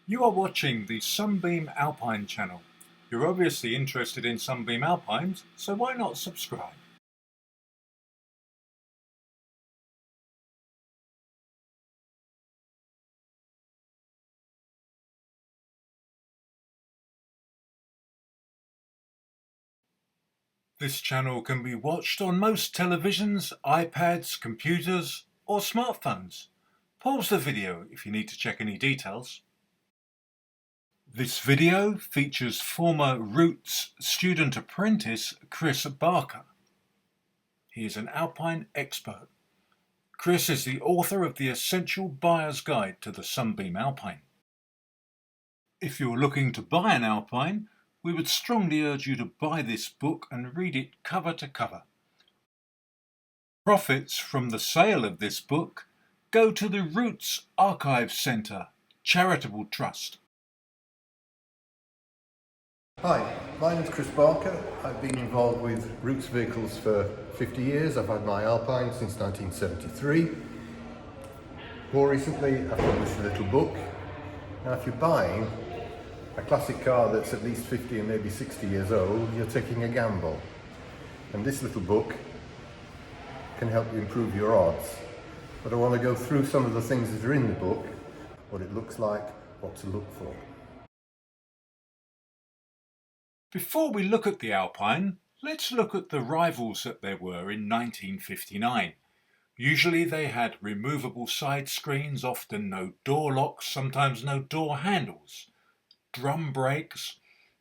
You are watching the Sunbeam Alpine channel. You're obviously interested in Sunbeam Alpines, so why not subscribe? This channel can be watched on most televisions, iPads, computers or smartphones. Pause the video if you need to check any details. This video features former Roots student apprentice Chris Barker. He is an Alpine expert. Chris is the author of the Essential Buyer's Guide to the Sunbeam Alpine. If you're looking to buy an Alpine, we would strongly urge you to buy this book and read it cover to cover. Profits from the sale of this book go to the Roots Archive Centre Charitable Trust. Hi, my name is Chris Barker. I've been involved with Roots vehicles for 50 years. I've had my Alpine since 1973. More recently, I've published a little book. Now, if you're buying a classic car that's at least 50 and maybe 60 years old, you're taking a gamble. And this little book can help you improve your odds. But I want to go through some of the things that are in the book, what it looks like, what to look for. Before we look at the Alpine, let's look at the rivals that there were in 1959. Usually they had removable side screens, often no door locks, sometimes no door handles, drum brakes,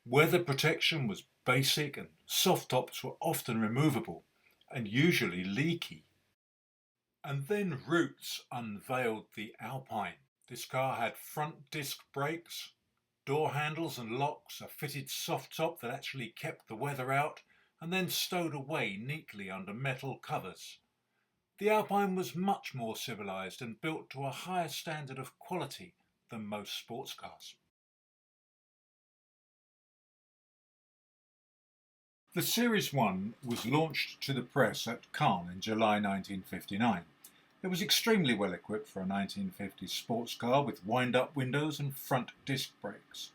weather protection was basic, and soft tops were often removable and usually leaky. And then Roots unveiled the Alpine. This car had front disc brakes, door handles and locks, a fitted soft top that actually kept the weather out and then stowed away neatly under metal covers. The Alpine was much more civilised and built to a higher standard of quality than most sports cars. The Series 1 was launched to the press at Cannes in July 1959. It was extremely well equipped for a 1950s sports car with wind-up windows and front disc brakes.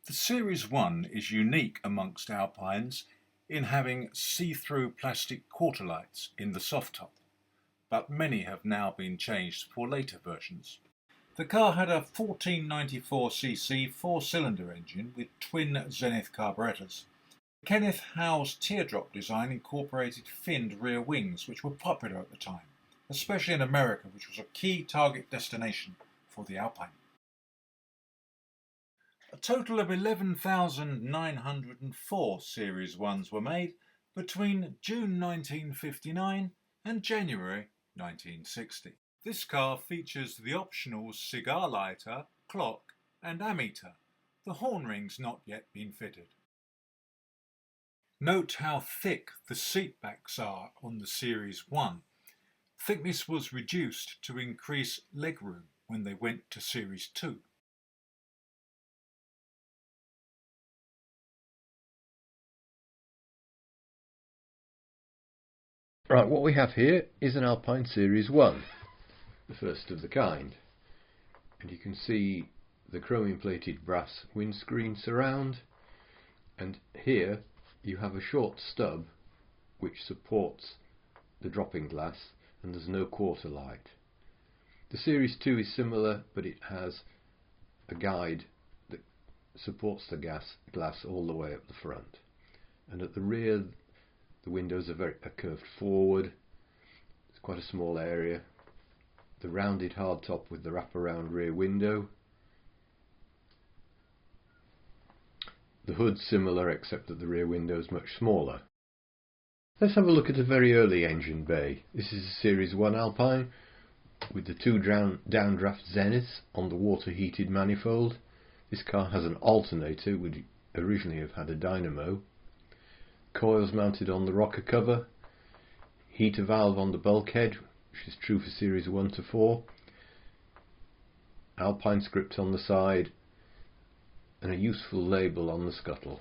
The Series 1 is unique amongst Alpines in having see-through plastic quarter lights in the soft top, but many have now been changed for later versions. The car had a 1494cc four-cylinder engine with twin Zenith carburetors. The Kenneth Howes teardrop design incorporated finned rear wings, which were popular at the time, especially in America, which was a key target destination for the Alpine. A total of 11,904 Series 1s were made between June 1959 and January 1960. This car features the optional cigar lighter, clock and ammeter, the horn rings not yet been fitted. Note how thick the seat backs are on the Series 1. Thickness was reduced to increase legroom when they went to Series 2. Right, what we have here is an Alpine Series 1, the first of the kind. And you can see the chromium plated brass windscreen surround, and here you have a short stub which supports the dropping glass, and there's no quarter light. The Series 2 is similar, but it has a guide that supports the glass all the way up the front. And at the rear, the windows are curved forward. It's quite a small area. The rounded hardtop with the wraparound rear window. The hood's similar, except that the rear window is much smaller. Let's have a look at a very early engine bay. This is a Series 1 Alpine with the two downdraft Zeniths on the water heated manifold. This car has an alternator, would originally have had a dynamo. Coils mounted on the rocker cover. Heater valve on the bulkhead, which is true for Series 1 to 4. Alpine script on the side, and a useful label on the scuttle.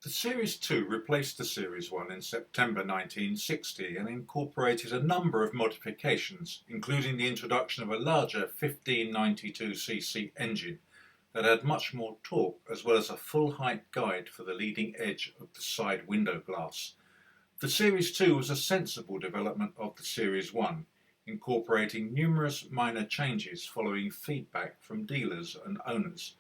The The Series 2 replaced the Series 1 in September 1960 and incorporated a number of modifications, including the introduction of a larger 1592cc engine that had much more torque, as well as a full-height guide for the leading edge of the side window glass. The Series 2 was a sensible development of the Series 1, incorporating numerous minor changes following feedback from dealers and owners.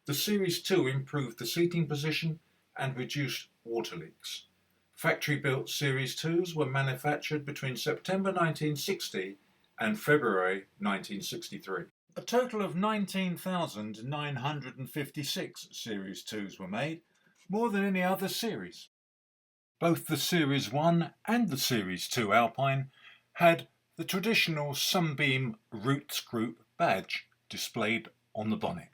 The Series 2 improved the seating position and reduced water leaks. Factory-built Series 2s were manufactured between September 1960 and February 1963. A total of 19,956 Series 2s were made, more than any other series. Both the Series 1 and the Series 2 Alpine had the traditional Sunbeam Roots Group badge displayed on the bonnet.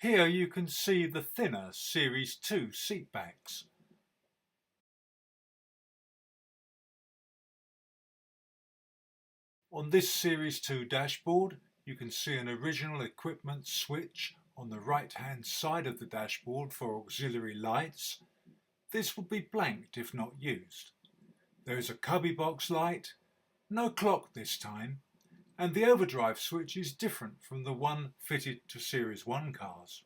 Here you can see the thinner Series 2 seat backs. On this Series 2 dashboard you can see an original equipment switch on the right hand side of the dashboard for auxiliary lights. This will be blanked if not used. There is a cubby box light, no clock this time, and the overdrive switch is different from the one fitted to Series 1 cars.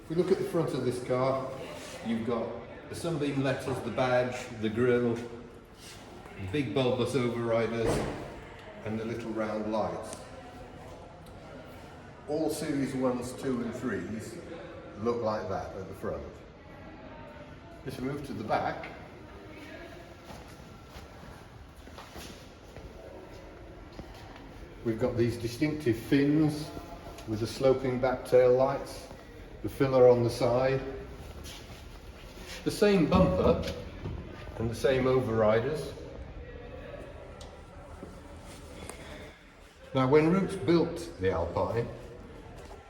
If we look at the front of this car, you've got the Sunbeam letters, the badge, the grille, the big bulbous overriders and the little round lights. All Series 1s, 2 and 3s look like that at the front. Let's move to the back. We've got these distinctive fins with the sloping back tail lights, the filler on the side, the same bumper and the same overriders. Now when Roots built the Alpine,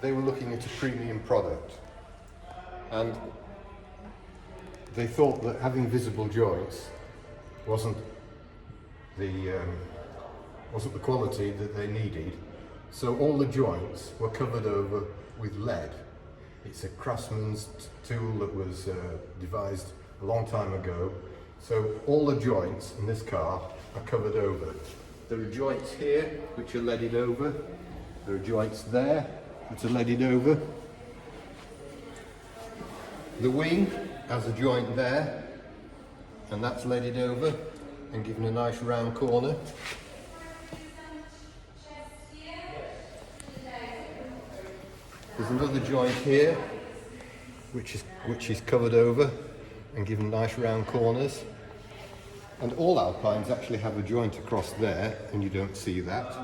they were looking at a premium product and they thought that having visible joints wasn't the quality that they needed, so all the joints were covered over with lead. It's a craftsman's tool that was devised a long time ago, so all the joints in this car are covered over. There are joints here which are leaded over, there are joints there which are leaded over. The wing has a joint there and that's leaded over and given a nice round corner. There's another joint here which is covered over and given nice round corners. And all Alpines actually have a joint across there and you don't see that.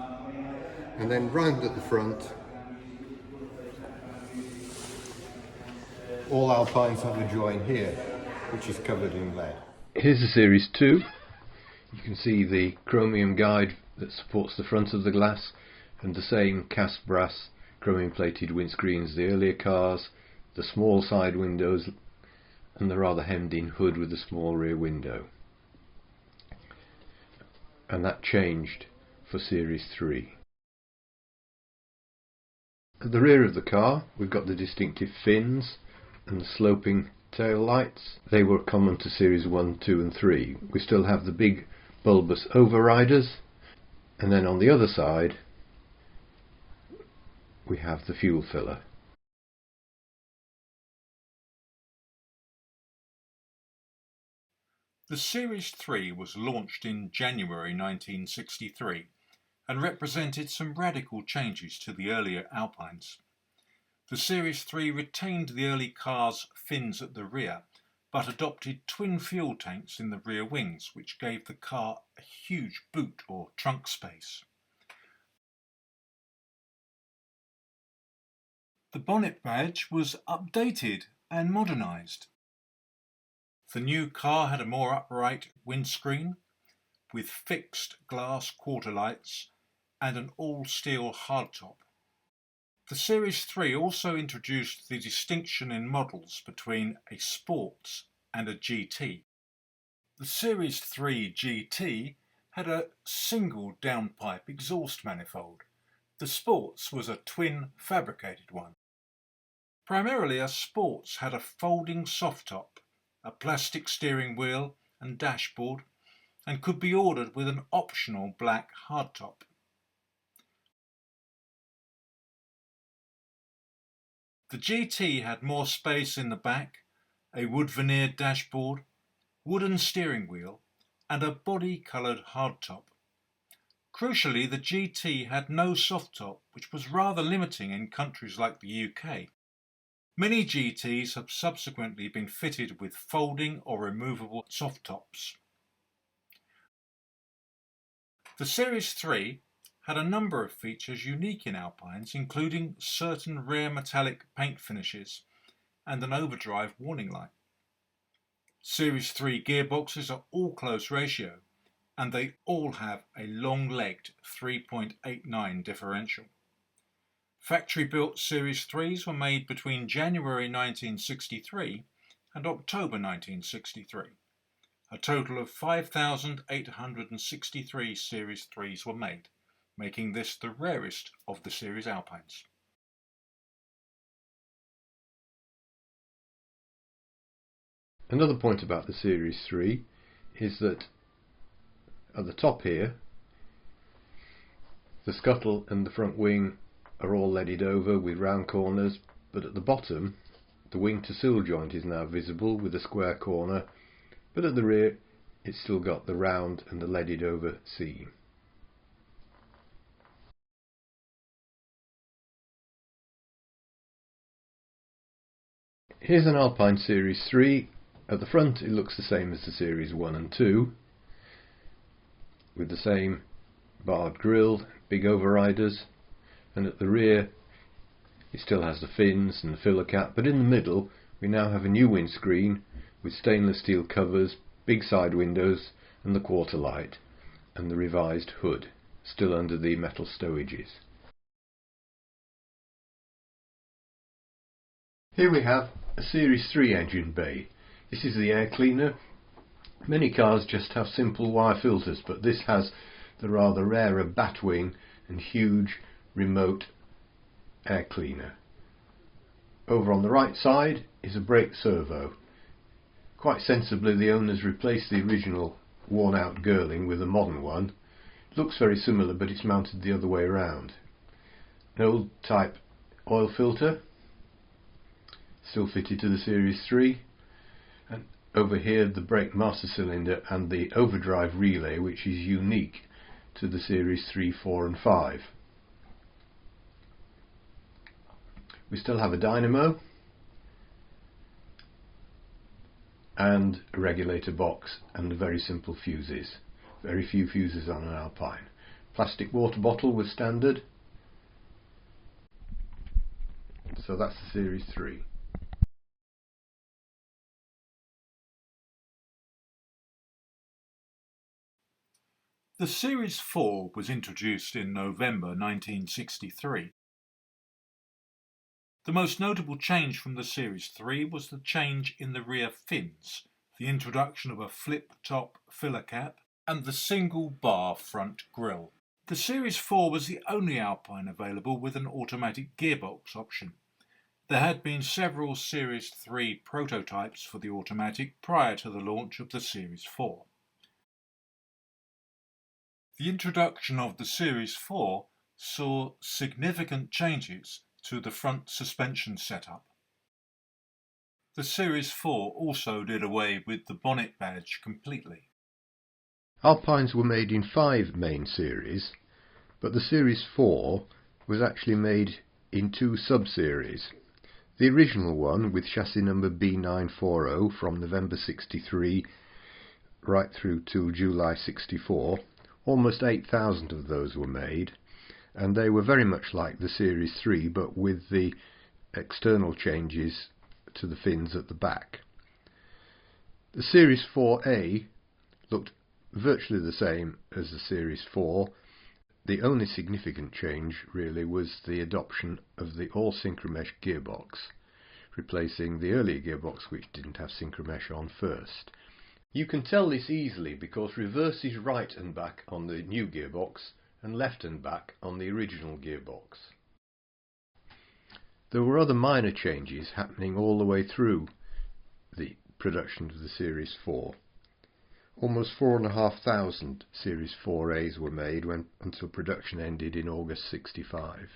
And then round at the front, all Alpines have a joint here which is covered in lead. Here's the Series 2. You can see the chromium guide that supports the front of the glass and the same cast brass chromium plated windscreens as the earlier cars, the small side windows and the rather hemmed in hood with a small rear window. And that changed for Series 3. At the rear of the car we've got the distinctive fins and the sloping tail lights. They were common to Series 1, 2 and 3. We still have the big bulbous overriders, and then on the other side we have the fuel filler. The Series 3 was launched in January 1963 and represented some radical changes to the earlier Alpines. The Series 3 retained the early car's fins at the rear, but adopted twin fuel tanks in the rear wings, which gave the car a huge boot or trunk space. The bonnet badge was updated and modernised. The new car had a more upright windscreen with fixed glass quarter lights and an all-steel hardtop. The Series 3 also introduced the distinction in models between a sports and a GT. The Series 3 GT had a single downpipe exhaust manifold. The Sports was a twin fabricated one. Primarily a Sports had a folding soft top, a plastic steering wheel and dashboard, and could be ordered with an optional black hardtop. The GT had more space in the back, a wood veneered dashboard, wooden steering wheel, and a body-coloured hardtop. Crucially, the GT had no soft top, which was rather limiting in countries like the UK. Many GTs have subsequently been fitted with folding or removable soft tops. The Series 3 had a number of features unique in Alpines, including certain rare metallic paint finishes and an overdrive warning light. Series 3 gearboxes are all close ratio, and they all have a long-legged 3.89 differential. Factory-built Series 3s were made between January 1963 and October 1963. A total of 5,863 Series 3s were made, making this the rarest of the Series Alpines. Another point about the Series 3 is that at the top here, the scuttle and the front wing are all leaded over with round corners, but at the bottom the wing to sill joint is now visible with a square corner, but at the rear it's still got the round and the leaded over seam. Here's an Alpine Series 3. At the front it looks the same as the Series 1 and 2, with the same barred grille, big overriders, and at the rear it still has the fins and the filler cap, but in the middle we now have a new windscreen with stainless steel covers, big side windows and the quarter light, and the revised hood, still under the metal stowages. Here we have a Series 3 engine bay. This is the air cleaner. Many cars just have simple wire filters, but this has the rather rarer batwing and huge remote air cleaner. Over on the right side is a brake servo. Quite sensibly the owners replaced the original worn out gurling with a modern one. It looks very similar, but it's mounted the other way around. An old type oil filter, still fitted to the Series 3, and over here the brake master cylinder and the overdrive relay, which is unique to the Series 3, 4 and 5. We still have a dynamo and a regulator box and very simple fuses. Very few fuses on an Alpine. Plastic water bottle was standard. So that's the Series 3. The Series 4 was introduced in November 1963. The most notable change from the Series 3 was the change in the rear fins, the introduction of a flip-top filler cap, and the single bar front grille. The Series 4 was the only Alpine available with an automatic gearbox option. There had been several Series 3 prototypes for the automatic prior to the launch of the Series 4. The introduction of the Series 4 saw significant changes to the front suspension setup. The Series 4 also did away with the bonnet badge completely. Alpines were made in 5 main series, but the Series 4 was actually made in 2 sub-series. The original one, with chassis number B940 from November 63 right through to July 64, almost 8,000 of those were made, and they were very much like the Series 3 but with the external changes to the fins at the back. The Series 4A looked virtually the same as the Series 4. The only significant change really was the adoption of the all synchromesh gearbox, replacing the earlier gearbox which didn't have synchromesh on first. You can tell this easily because reverse is right and back on the new gearbox and left and back on the original gearbox. There were other minor changes happening all the way through the production of the Series 4. Almost 4,500 Series 4As were made until production ended in August '65.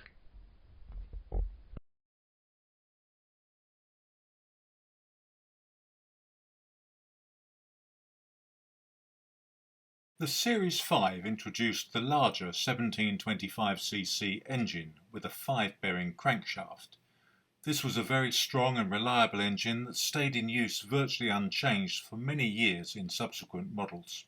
The Series 5 introduced the larger 1725cc engine with a 5-bearing crankshaft. This was a very strong and reliable engine that stayed in use virtually unchanged for many years in subsequent models.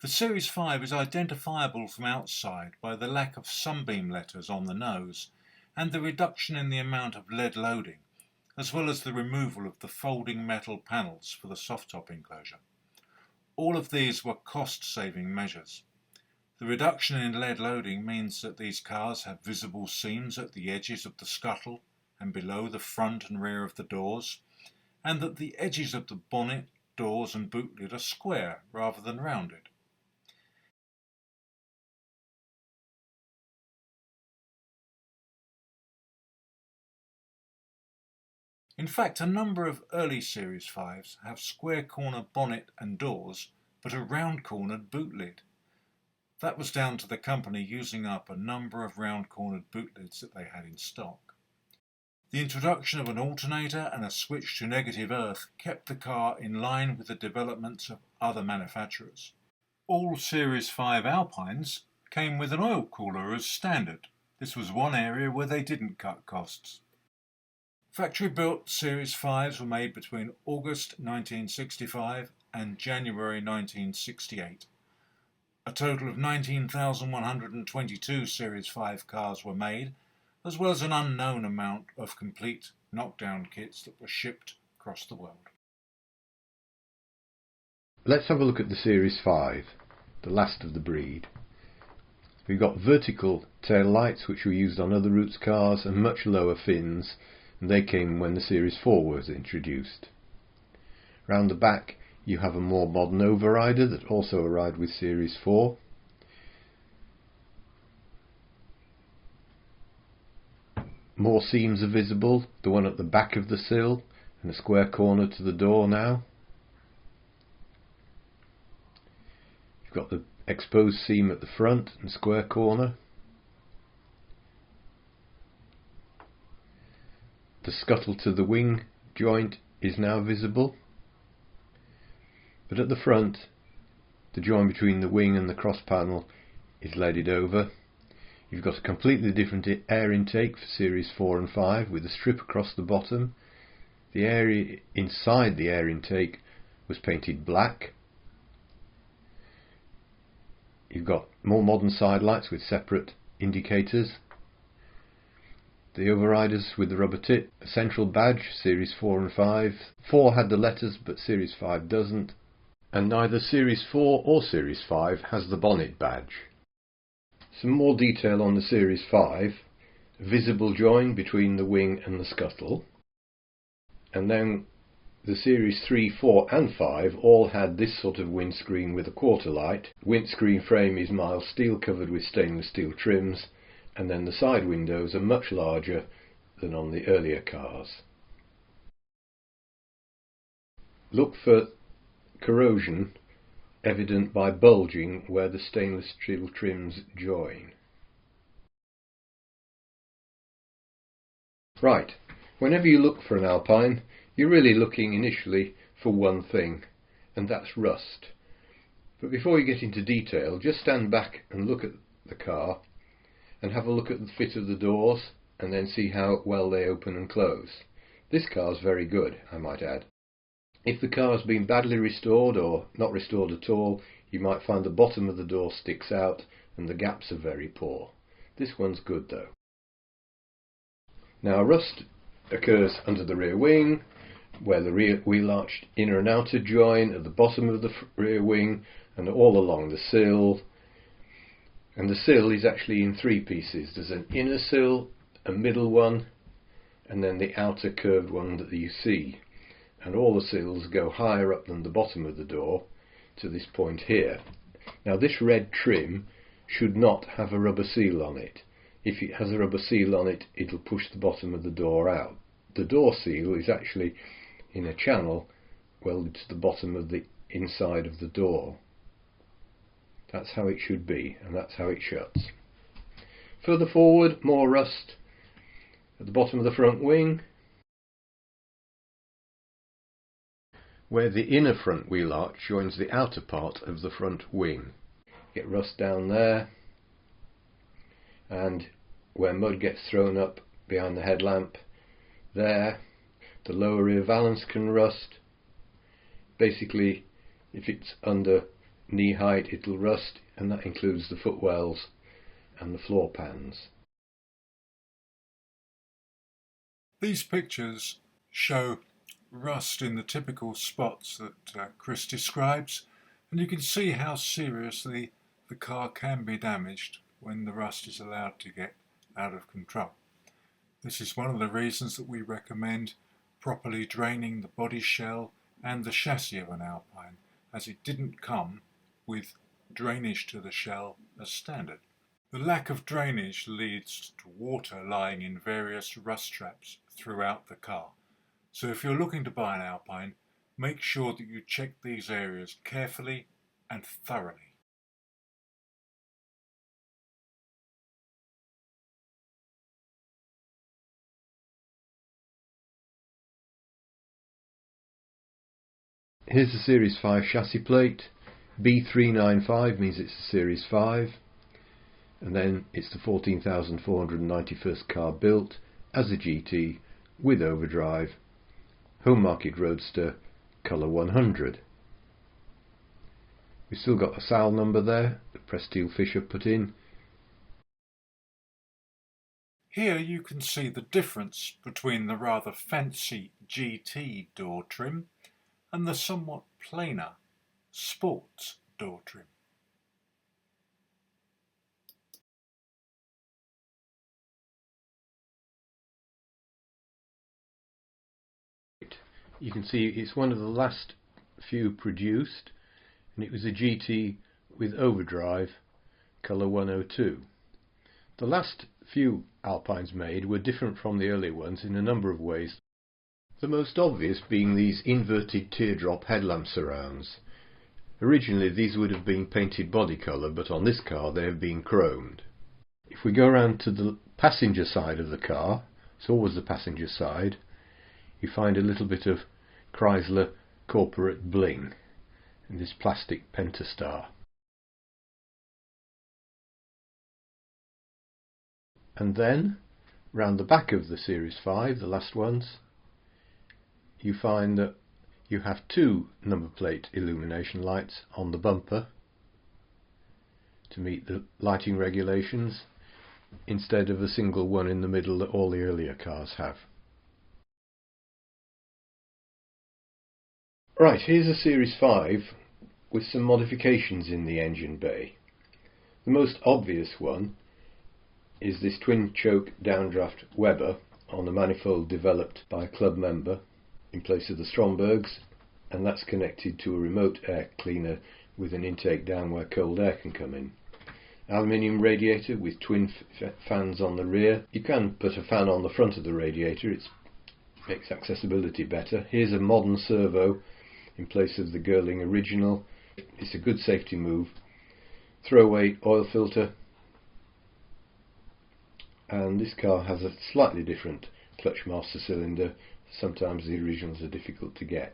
The Series 5 is identifiable from outside by the lack of Sunbeam letters on the nose and the reduction in the amount of lead loading, as well as the removal of the folding metal panels for the soft top enclosure. All of these were cost-saving measures. The reduction in lead loading means that these cars have visible seams at the edges of the scuttle and below the front and rear of the doors, and that the edges of the bonnet, doors and boot lid are square rather than rounded. In fact, a number of early Series 5s have square corner bonnet and doors, but a round cornered boot lid. That was down to the company using up a number of round cornered boot lids that they had in stock. The introduction of an alternator and a switch to negative earth kept the car in line with the developments of other manufacturers. All Series 5 Alpines came with an oil cooler as standard. This was one area where they didn't cut costs. Factory-built Series 5s were made between August 1965 and January 1968. A total of 19,122 Series 5 cars were made, as well as an unknown amount of complete knockdown kits that were shipped across the world. Let's have a look at the Series 5, the last of the breed. We've got vertical tail lights which were used on other Roots cars and much lower fins, and they came when the Series 4 was introduced. Round the back you have a more modern overrider that also arrived with Series 4. More seams are visible, the one at the back of the sill and a square corner to the door now. You've got the exposed seam at the front and square corner. The scuttle to the wing joint is now visible, but at the front the joint between the wing and the cross panel is leaded over. You've got a completely different air intake for Series 4 and 5 with a strip across the bottom. The area inside the air intake was painted black. You've got more modern side lights with separate indicators. The overriders with the rubber tip, a central badge, Series 4 and 5. 4 had the letters but Series 5 doesn't, and neither Series 4 or Series 5 has the bonnet badge. Some more detail on the Series 5, a visible join between the wing and the scuttle, and then the Series 3, 4 and 5 all had this sort of windscreen with a quarter light. Windscreen frame is mild steel covered with stainless steel trims, and then the side windows are much larger than on the earlier cars. Look for corrosion evident by bulging where the stainless steel trims join. Right, whenever you look for an Alpine, you're really looking initially for one thing, and that's rust. But before you get into detail, just stand back and look at the car and have a look at the fit of the doors and then see how well they open and close. This car's very good, I might add. If the car has been badly restored or not restored at all, you might find the bottom of the door sticks out and the gaps are very poor. This one's good though. Now rust occurs under the rear wing, where the rear wheel arch inner and outer join, at the bottom of the rear wing, and all along the sill. And the sill is actually in three pieces. There's an inner sill, a middle one, and then the outer curved one that you see. and all the seals go higher up than the bottom of the door to this point here. Now this red trim should not have a rubber seal on it. If it has a rubber seal on it, it'll push the bottom of the door out. The door seal is actually in a channel welded to the bottom of the inside of the door. That's how it should be, and that's how it shuts. Further forward, more rust at the bottom of the front wing, where the inner front wheel arch joins the outer part of the front wing. Get rust down there, and where mud gets thrown up behind the headlamp, there, the lower rear valance can rust. Basically, if it's under knee height, it'll rust, and that includes the footwells and the floor pans. These pictures show rust in the typical spots that Chris describes, and you can see how seriously the car can be damaged when the rust is allowed to get out of control. This is one of the reasons that we recommend properly draining the body shell and the chassis of an Alpine, as it didn't come with drainage to the shell as standard. The lack of drainage leads to water lying in various rust traps throughout the car. So if you're looking to buy an Alpine, make sure that you check these areas carefully and thoroughly. Here's the Series 5 chassis plate. B395 means it's a Series 5, and then it's the 14,491st car built as a GT with overdrive, home market roadster, colour 100. We've still got the SAL number there that Presteel Fisher put in. Here you can see the difference between the rather fancy GT door trim and the somewhat plainer sports door trim. You can see it's one of the last few produced, and it was a GT with overdrive, colour 102. The last few Alpines made were different from the earlier ones in a number of ways. The most obvious being these inverted teardrop headlamp surrounds. Originally these would have been painted body colour, but on this car they have been chromed. If we go around to the passenger side of the car, it's always the passenger side, you find a little bit of Chrysler corporate bling in this plastic pentastar. And then, round the back of the Series 5, the last ones, you find that you have two number plate illumination lights on the bumper to meet the lighting regulations, instead of a single one in the middle that all the earlier cars have. Right, here's a Series 5 with some modifications in the engine bay. The most obvious one is this twin choke downdraft Weber on a manifold developed by a club member in place of the Strombergs, and that's connected to a remote air cleaner with an intake down where cold air can come in. Aluminium radiator with twin fans on the rear. You can put a fan on the front of the radiator, it makes accessibility better. Here's a modern servo in place of the Girling original. It's a good safety move. Throwaway oil filter, and this car has a slightly different clutch master cylinder. Sometimes the originals are difficult to get.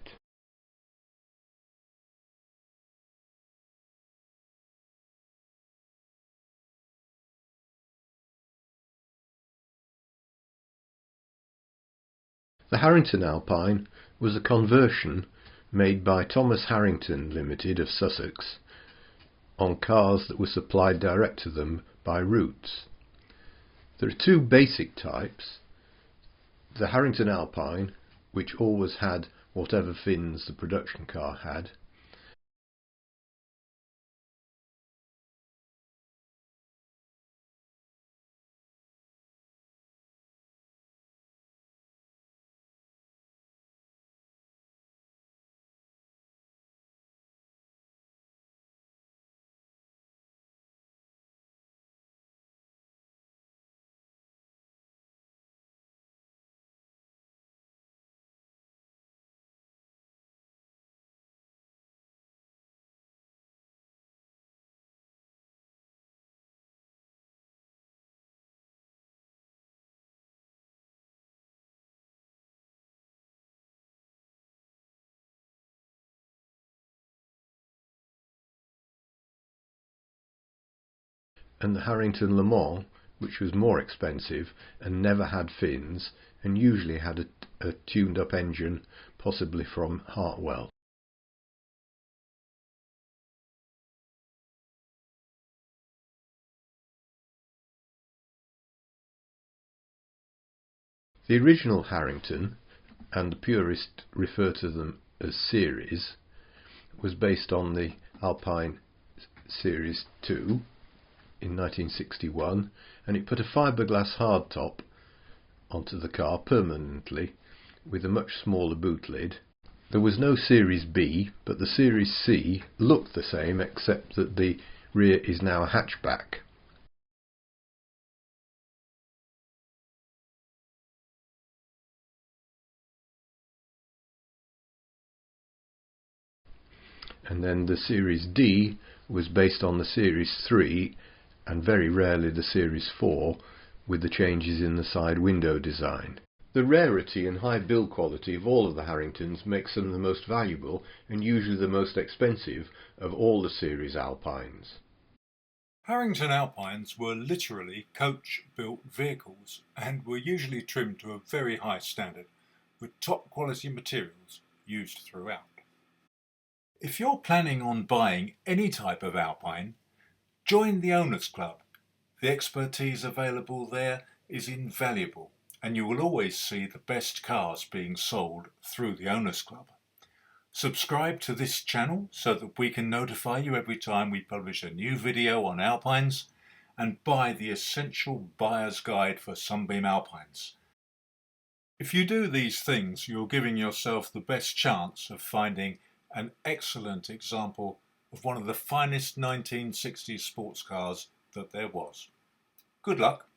The Harrington Alpine was a conversion made by Thomas Harrington Limited of Sussex on cars that were supplied direct to them by Roots. There are two basic types: the Harrington Alpine, which always had whatever fins the production car had, and the Harrington Le Mans, which was more expensive and never had fins and usually had a tuned up engine, possibly from Hartwell. The original Harrington, and the purists refer to them as series, was based on the Alpine Series 2 in 1961, and it put a fiberglass hardtop onto the car permanently with a much smaller boot lid. There was no Series B, but the Series C looked the same except that the rear is now a hatchback. And then the Series D was based on the Series 3 and very rarely the Series 4, with the changes in the side window design. The rarity and high build quality of all of the Harringtons makes them the most valuable and usually the most expensive of all the series Alpines. Harrington Alpines were literally coach-built vehicles and were usually trimmed to a very high standard, with top quality materials used throughout. If you're planning on buying any type of Alpine, join the Owners Club. The expertise available there is invaluable, and you will always see the best cars being sold through the Owners Club. Subscribe to this channel so that we can notify you every time we publish a new video on Alpines, and buy the essential buyer's guide for Sunbeam Alpines. If you do these things, you're giving yourself the best chance of finding an excellent example of one of the finest 1960s sports cars that there was. Good luck.